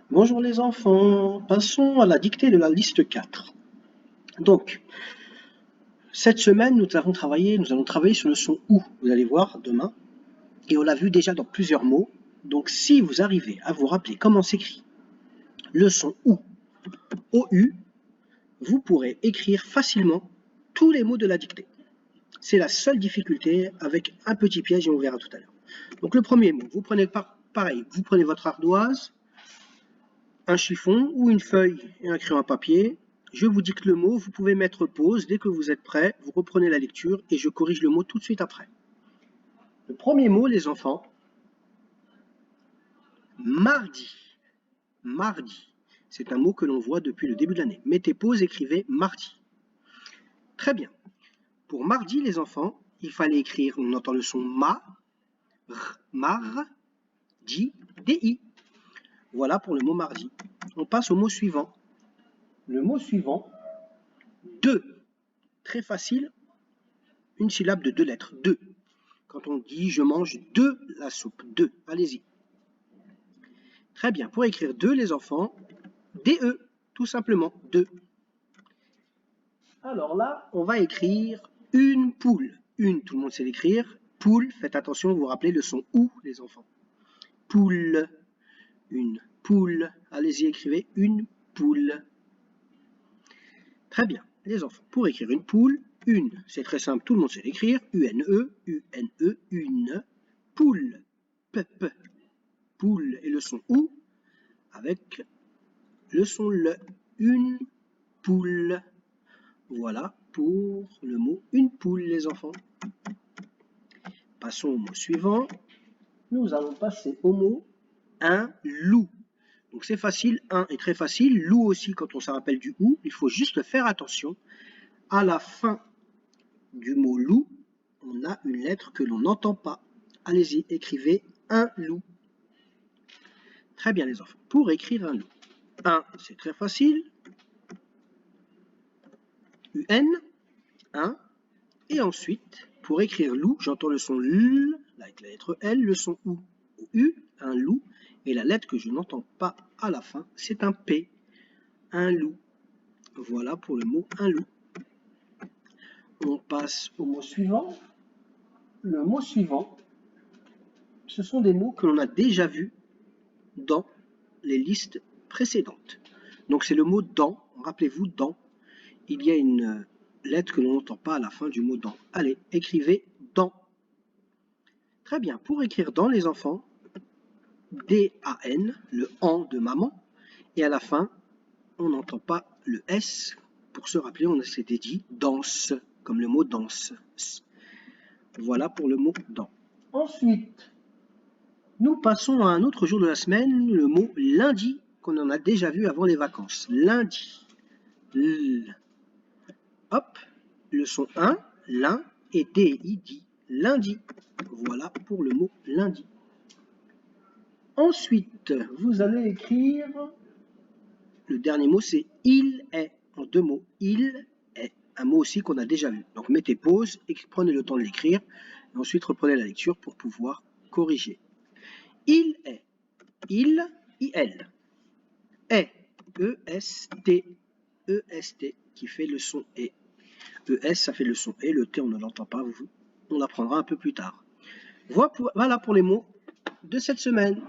Bonjour les enfants, passons à la dictée de la liste 4. Donc, cette semaine, nous allons travailler sur le son OU, vous allez voir demain, et on l'a vu déjà dans plusieurs mots. Donc, si vous arrivez à vous rappeler comment s'écrit le son OU, OU, vous pourrez écrire facilement tous les mots de la dictée. C'est la seule difficulté avec un petit piège et on verra tout à l'heure. Donc, le premier mot, vous prenez pareil, vous prenez votre ardoise, un chiffon ou une feuille et un crayon à papier. Je vous dicte le mot, vous pouvez mettre pause. Dès que vous êtes prêt, vous reprenez la lecture et je corrige le mot tout de suite après. Le premier mot, les enfants, mardi. Mardi. C'est un mot que l'on voit depuis le début de l'année. Mettez pause, écrivez mardi. Très bien. Pour mardi, les enfants, il fallait écrire, on entend le son ma, r, mar, di, di. Voilà pour le mot mardi. On passe au mot suivant. Le mot suivant, deux. Très facile, une syllabe de deux lettres, deux. Quand on dit je mange de la soupe, deux, allez-y. Très bien, pour écrire deux, les enfants, DE, tout simplement, deux. Alors là, on va écrire une poule. Une, tout le monde sait l'écrire. Poule, faites attention, vous vous rappelez le son OU, les enfants. Poule, une poule. Allez-y, écrivez une poule. Très bien, les enfants, pour écrire une poule, une, c'est très simple, tout le monde sait l'écrire. UNE, UNE, une poule. P, P. Poule et le son OU avec le son le. Une poule. Voilà pour le mot une poule, les enfants. Passons au mot suivant. Nous allons passer au mot un loup. Donc c'est facile, un est très facile. Loup aussi, quand on se rappelle du OU, il faut juste faire attention. À la fin du mot loup, on a une lettre que l'on n'entend pas. Allez-y, écrivez un loup. Très bien les enfants. Pour écrire un loup. Un, c'est très facile. UN, un. Et ensuite, pour écrire loup, j'entends le son L, avec la lettre L, le son OU. U, un loup. Et la lettre que je n'entends pas à la fin, c'est un P. Un loup. Voilà pour le mot un loup. On passe au mot suivant. Le mot suivant, ce sont des mots que l'on a déjà vus dans les listes précédentes. Donc c'est le mot dans. Rappelez-vous, dans. Il y a une lettre que l'on n'entend pas à la fin du mot dans. Allez, écrivez dans. Très bien. Pour écrire dans, les enfants, D-A-N, le en de maman. Et à la fin, on n'entend pas le S. Pour se rappeler, on s'était dit danse, comme le mot danse. Voilà pour le mot dans. Ensuite, nous passons à un autre jour de la semaine, le mot lundi, qu'on en a déjà vu avant les vacances. Lundi. L. Hop, le son 1, l'un, et D-I-D, lundi. Voilà pour le mot lundi. Ensuite, vous allez écrire, le dernier mot c'est il est, en deux mots, il est, un mot aussi qu'on a déjà vu. Donc mettez pause et prenez le temps de l'écrire, et ensuite reprenez la lecture pour pouvoir corriger. Il est, il, I-L, est, E-S-T, E-S-T, qui fait le son E. E-S, ça fait le son E, le T on ne l'entend pas, on l'apprendra un peu plus tard. Voilà pour les mots de cette semaine.